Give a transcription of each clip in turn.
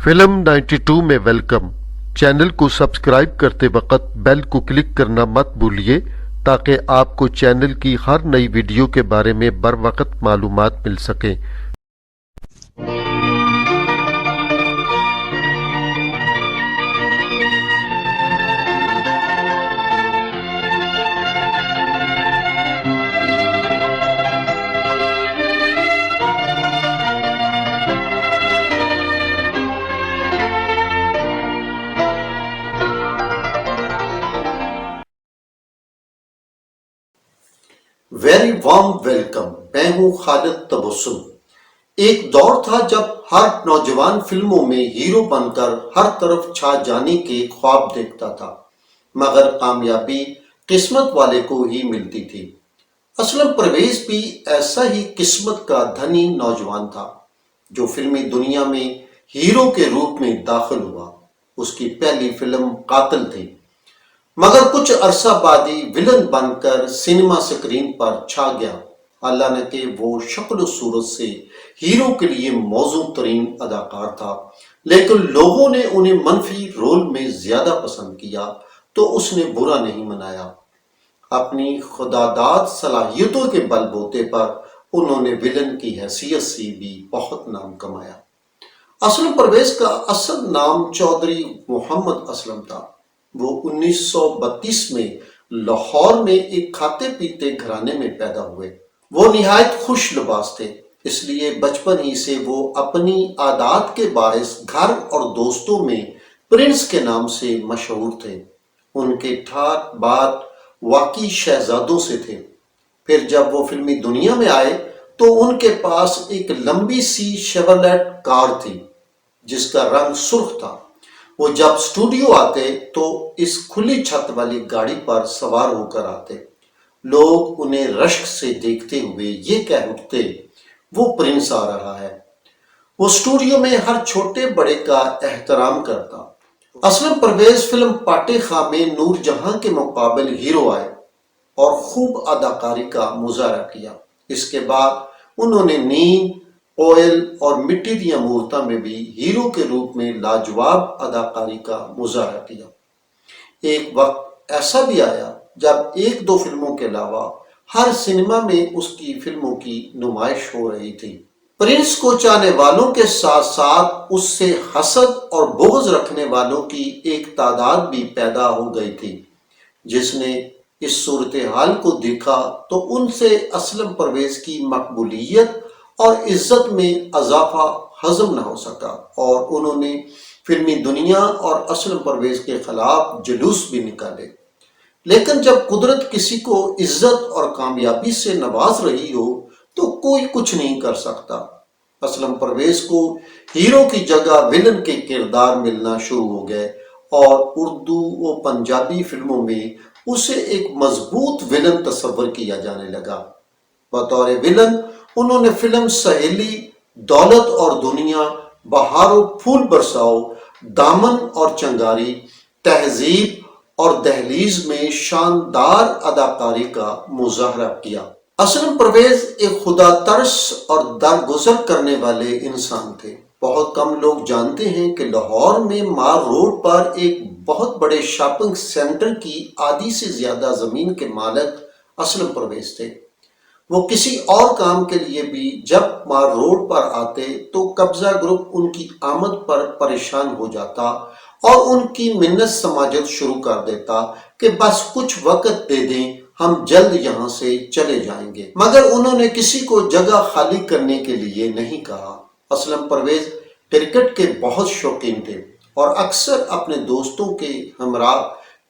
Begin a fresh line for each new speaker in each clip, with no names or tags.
Film 92 میں welcome. Channel کو subscribe کرتے وقت بیل کو کلک کرنا مت بھولیے تاکہ آپ کو چینل کی ہر نئی ویڈیو کے بارے میں بروقت معلومات مل سکیں۔
Very warm welcome. میں ہوں خالد تبسم۔ ایک دور تھا جب ہر نوجوان فلموں میں ہیرو بن کر ہر طرف چھا جانے کے خواب دیکھتا تھا، مگر کامیابی قسمت والے کو ہی ملتی تھی۔ اسلم پرویز بھی ایسا ہی قسمت کا دھنی نوجوان تھا جو فلمی دنیا میں ہیرو کے روپ میں داخل ہوا۔ اس کی پہلی فلم قاتل تھی، مگر کچھ عرصہ بعد ہی ولن بن کر سنیما سکرین پر چھا گیا۔ حالانکہ وہ شکل و صورت سے ہیرو کے لیے موزوں ترین اداکار تھا، لیکن لوگوں نے انہیں منفی رول میں زیادہ پسند کیا تو اس نے برا نہیں منایا۔ اپنی خودداد صلاحیتوں کے بل بوتے پر انہوں نے ولن کی حیثیت سے بھی بہت نام کمایا۔ اسلم پرویز کا اصل نام چودھری محمد اسلم تھا۔ وہ 1932 میں لاہور میں ایک کھاتے پیتے گھرانے میں پیدا ہوئے۔ وہ نہایت خوش لباس تھے، اس لیے بچپن ہی سے وہ اپنی عادات کے باعث گھر اور دوستوں میں پرنس کے نام سے مشہور تھے۔ ان کے ٹھاٹ بات واقعی شہزادوں سے تھے۔ پھر جب وہ فلمی دنیا میں آئے تو ان کے پاس ایک لمبی سی شیورلیٹ کار تھی جس کا رنگ سرخ تھا۔ وہ جب اسٹوڈیو آتے تو اس کھلی چھت والی گاڑی پر سوار ہو کر آتے۔ لوگ انہیں رشک سے دیکھتے ہوئے یہ کہہ اٹھتے، وہ پرنس آ رہا ہے۔ وہ اسٹوڈیو میں ہر چھوٹے بڑے کا احترام کرتا۔ اسلم پرویز فلم پاٹے خاں میں نور جہاں کے مقابل ہیرو آئے اور خوب اداکاری کا مظاہرہ کیا۔ اس کے بعد انہوں نے نیند، کوئل اور مٹی دیا مورتاں میں بھی ہیرو کے روپ میں لاجواب اداکاری کا مظاہرہ کیا۔ ایک وقت ایسا بھی آیا جب ایک دو فلموں کے علاوہ ہر سنیما میں اس کی فلموں کی نمائش ہو رہی تھی۔ پرنس کو چاہنے والوں کے ساتھ ساتھ اس سے حسد اور بغض رکھنے والوں کی ایک تعداد بھی پیدا ہو گئی تھی۔ جس نے اس صورتحال کو دیکھا تو ان سے اسلم پرویز کی مقبولیت اور عزت میں اضافہ ہضم نہ ہو سکا، اور انہوں نے فلمی دنیا اور اسلم پرویز کے خلاف جلوس بھی نکالے۔ لیکن جب قدرت کسی کو عزت اور کامیابی سے نواز رہی ہو تو کوئی کچھ نہیں کر سکتا۔ اسلم پرویز کو ہیرو کی جگہ ولن کے کردار ملنا شروع ہو گئے اور اردو و پنجابی فلموں میں اسے ایک مضبوط ولن تصور کیا جانے لگا۔ بطور ولن انہوں نے فلم سہیلی، دولت اور دنیا، بہار و پھول برساؤ، دامن اور چنگاری، تہذیب اور دہلیز میں شاندار اداکاری کا مظاہرہ کیا۔ اسلم پرویز ایک خدا ترس اور درگزر کرنے والے انسان تھے۔ بہت کم لوگ جانتے ہیں کہ لاہور میں مار روڈ پر ایک بہت بڑے شاپنگ سینٹر کی آدھی سے زیادہ زمین کے مالک اسلم پرویز تھے۔ وہ کسی اور کام کے لیے بھی جب مار روڈ پر آتے تو قبضہ گروپ ان کی آمد پر پریشان ہو جاتا اور ان کی منت سماجت شروع کر دیتا کہ بس کچھ وقت دے دیں، ہم جلد یہاں سے چلے جائیں گے۔ مگر انہوں نے کسی کو جگہ خالی کرنے کے لیے نہیں کہا۔ اسلم پرویز کرکٹ کے بہت شوقین تھے اور اکثر اپنے دوستوں کے ہمراہ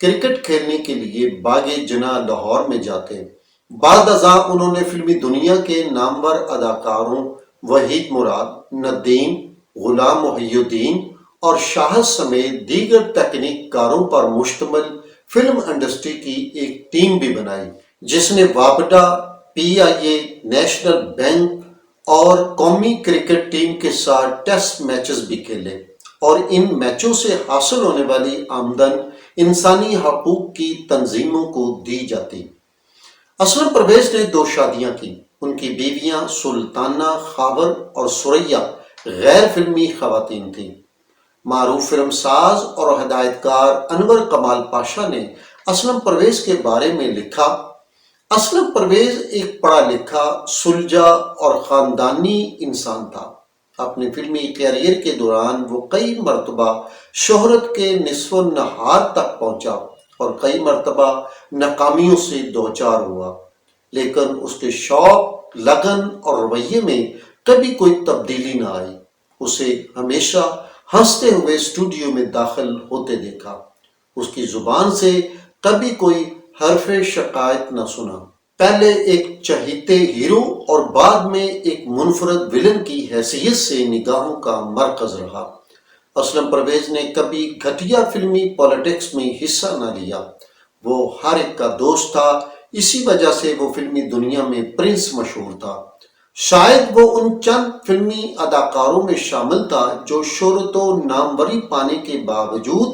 کرکٹ کھیلنے کے لیے باغ جناح لاہور میں جاتے۔ بعد ازاں انہوں نے فلمی دنیا کے نامور اداکاروں وحید مراد، ندیم، غلام محی الدین اور شاہد سمیت دیگر تکنیک کاروں پر مشتمل فلم انڈسٹری کی ایک ٹیم بھی بنائی، جس نے وابڈا، PIA، نیشنل بینک اور قومی کرکٹ ٹیم کے ساتھ ٹیسٹ میچز بھی کھیلے، اور ان میچوں سے حاصل ہونے والی آمدن انسانی حقوق کی تنظیموں کو دی جاتی۔ اسلم پرویز نے 2 شادیاں کی۔ ان کی بیویاں سلطانہ، خاور اور ثریا غیر فلمی خواتین تھیں۔ معروف فلم ساز اور ہدایت کار انور کمال پاشا نے اسلم پرویز کے بارے میں لکھا: اسلم پرویز ایک پڑھا لکھا، سلجھا اور خاندانی انسان تھا۔ اپنے فلمی کیریئر کے دوران وہ کئی مرتبہ شہرت کے نصف النہار تک پہنچا اور کئی مرتبہ ناکامیوں سے دوچار ہوا، لیکن اس کے شوق، لگن اور رویے میں کبھی کوئی تبدیلی نہ آئی۔ اسے ہمیشہ ہنستے ہوئے اسٹوڈیو میں داخل ہوتے دیکھا۔ اس کی زبان سے کبھی کوئی حرف شکایت نہ سنا۔ پہلے ایک چہیتے ہیرو اور بعد میں ایک منفرد ولن کی حیثیت سے نگاہوں کا مرکز رہا۔ اسلم پرویز نے کبھی گھٹیا فلمی پالیٹکس میں حصہ نہ لیا۔ وہ ہر ایک کا دوست تھا، اسی وجہ سے وہ فلمی دنیا میں پرنس مشہور تھا۔ شاید وہ ان چند فلمی اداکاروں میں شامل تھا جو شہرت و ناموری پانے کے باوجود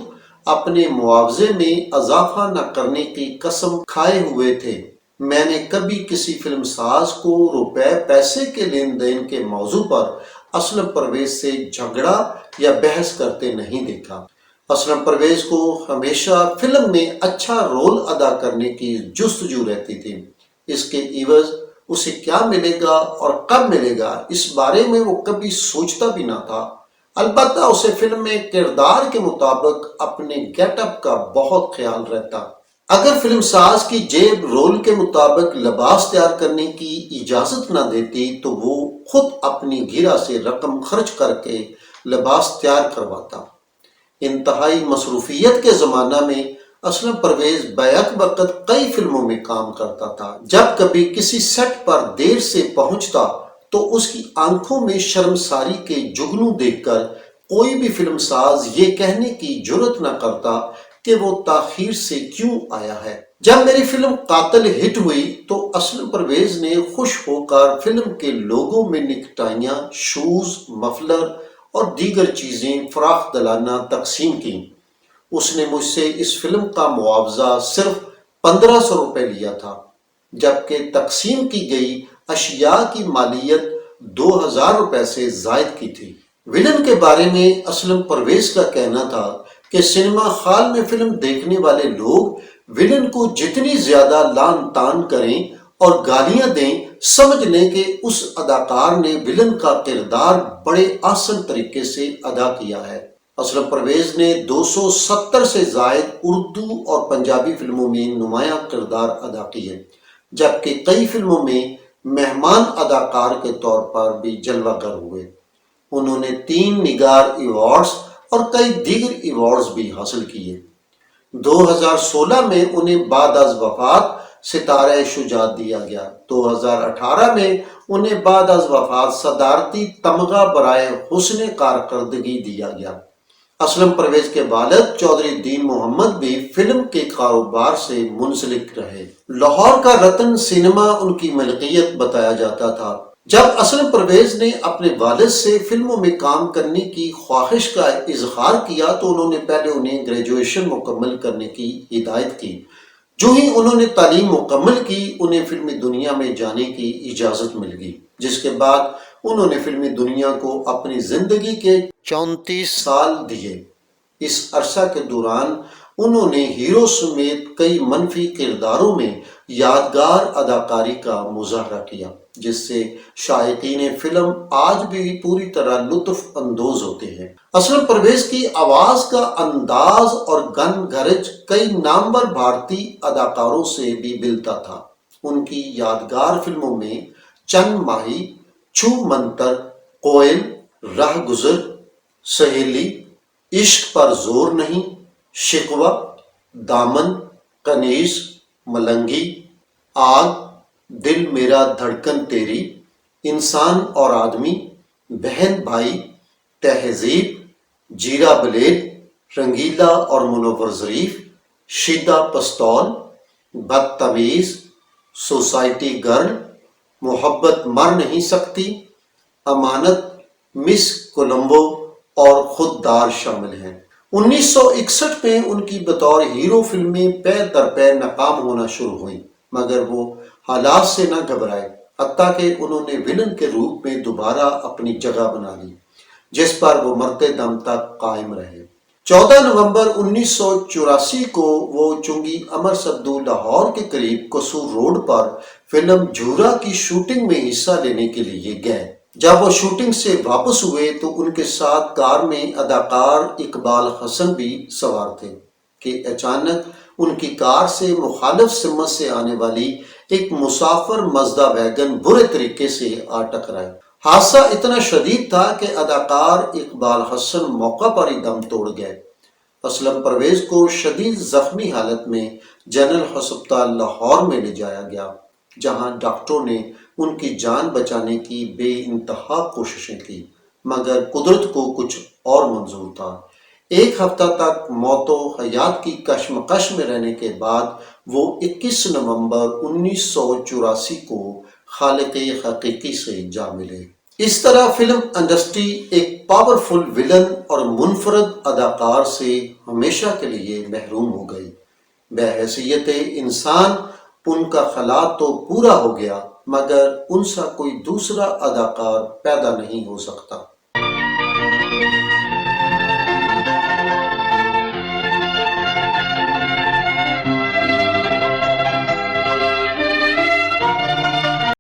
اپنے معاوضے میں اضافہ نہ کرنے کی قسم کھائے ہوئے تھے۔ میں نے کبھی کسی فلم ساز کو روپے پیسے کے لین دین کے موضوع پر اسلم پرویز سے جھگڑا یا بحث کرتے نہیں دیکھا۔ اسلم پرویز کو ہمیشہ فلم میں اچھا رول ادا کرنے کی جستجو رہتی تھی۔ اس کے عوض اسے کیا ملے گا اور کب ملے گا، اس بارے میں وہ کبھی سوچتا بھی نہ تھا۔ البتہ اسے فلم میں کردار کے مطابق اپنے گیٹ اپ کا بہت خیال رہتا۔ اگر فلم ساز کی جیب رول کے مطابق لباس تیار کرنے کی اجازت نہ دیتی تو وہ خود اپنی گھیرا سے رقم خرچ کر کے لباس تیار کرواتا۔ انتہائی مصروفیت کے زمانہ میں اسلم پرویز بیک وقت کئی فلموں میں کام کرتا تھا۔ جب کبھی کسی سیٹ پر دیر سے پہنچتا تو اس کی آنکھوں میں شرمساری کے جگنو دیکھ کر کوئی بھی فلم ساز یہ کہنے کی جرت نہ کرتا کہ وہ تاخیر سے کیوں آیا ہے۔ جب میری فلم قاتل ہٹ ہوئی تو اسلم پرویز نے خوش ہو کر فلم کے لوگوں میں نیکٹائیاں، شوز، مفلر اور دیگر چیزیں فراخ دلانہ تقسیم کی۔ اس نے مجھ سے اس فلم کا معاوضہ صرف 1500 روپے لیا تھا، جبکہ تقسیم کی گئی اشیاء کی مالیت 2000 روپے سے زائد کی تھی۔ ولن کے بارے میں اسلم پرویز کا کہنا تھا کہ سنیما ہال میں فلم دیکھنے والے لوگ ولن کو جتنی زیادہ لعن طعن کریں اور گالیاں دیں، سمجھ لیں کہ اس اداکار نے ولن کا کردار بڑے آسن طریقے سے ادا کیا ہے۔ اسلم پرویز نے 270 سے زائد اردو اور پنجابی فلموں میں نمایاں کردار ادا کیے، جبکہ کئی فلموں میں مہمان اداکار کے طور پر بھی جلوہ گر ہوئے۔ انہوں نے 3 نگار ایوارڈز اور کئی دیگر ایوارڈز بھی حاصل کیے۔ 2016 میں انہیں بعد از وفات ستارہ شجاعت دیا گیا۔ 2018 میں انہیں بعد از وفات صدارتی تمغہ برائے حسن کارکردگی دیا گیا۔ اسلم پرویز کے والد چودھری دین محمد بھی فلم کے کاروبار سے منسلک رہے۔ لاہور کا رتن سینما ان کی ملکیت بتایا جاتا تھا۔ جب اسلم پرویز نے اپنے والد سے فلموں میں کام کرنے کی خواہش کا اظہار کیا تو انہوں نے پہلے انہیں گریجویشن مکمل کرنے کی ہدایت کی۔ جو ہی انہوں نے تعلیم مکمل کی، انہیں فلمی دنیا میں جانے کی اجازت مل گئی، جس کے بعد انہوں نے فلمی دنیا کو اپنی زندگی کے 34 سال دیے۔ اس عرصہ کے دوران انہوں نے ہیرو سمیت کئی منفی کرداروں میں یادگار اداکاری کا مظاہرہ کیا، جس سے شائقین فلم آج بھی پوری طرح لطف اندوز ہوتے ہیں۔ اسلم پرویز کی آواز کا انداز اور گن گرج کئی نامور بھارتی اداکاروں سے بھی ملتا تھا۔ ان کی یادگار فلموں میں چند ماہی، چھو منتر، کوئل، راہ گزر، سہیلی، عشق پر زور نہیں، شکوہ، دامن، کنیز، ملنگی، آگ، دل میرا دھڑکن تیری، انسان اور آدمی، بہن بھائی، تہذیب، جیرا بلیڈ، رنگیلا اور منور ظریف، شیدہ پستول، بدتمیز، سوسائٹی گرل، محبت مر نہیں سکتی، امانت، مس کولمبو اور خوددار شامل ہیں۔ 1961 میں ان کی بطور ہیرو فلمیں پے در پے ناکام ہونا شروع ہوئیں، مگر وہ حالات سے نہ گھبرائے، حتیٰ کہ انہوں نے ولن کے روپ میں دوبارہ اپنی جگہ بنا لی۔ جس پر وہ مرتے دم تک قائم رہے۔ 14 نومبر 1984 کو وہ چنگی امر سدو لاہور کے قریب قصور روڈ پر فلم جھورا کی شوٹنگ میں حصہ لینے کے لیے گئے۔ جب وہ شوٹنگ سے واپس ہوئے تو ان کے ساتھ کار میں اداکار اقبال حسن بھی سوار تھے کہ اچانک ان کی کار سے مخالف سمت سے آنے والی ایک مسافر مزدہ ویگن برے طریقے سے آ ٹکرائی۔ حادثہ اتنا شدید تھا کہ اداکار اقبال حسن موقع پر ہی دم توڑ گئے۔ اسلم پرویز کو شدید زخمی حالت میں جنرل ہسپتال لاہور میں لے جایا گیا، جہاں ڈاکٹروں نے ان کی جان بچانے کی بے انتہا کوششیں کی، مگر قدرت کو کچھ اور منظور تھا۔ ایک ہفتہ تک موت و حیات کی کشمکش میں رہنے کے بعد وہ 21 نومبر 1984 کو خالق حقیقی سے جا ملے۔ اس طرح فلم انڈسٹری ایک پاورفل ولن اور منفرد اداکار سے ہمیشہ کے لیے محروم ہو گئی۔ بحیثیت انسان ان کا خلا تو پورا ہو گیا، مگر ان سا کوئی دوسرا اداکار پیدا نہیں ہو سکتا۔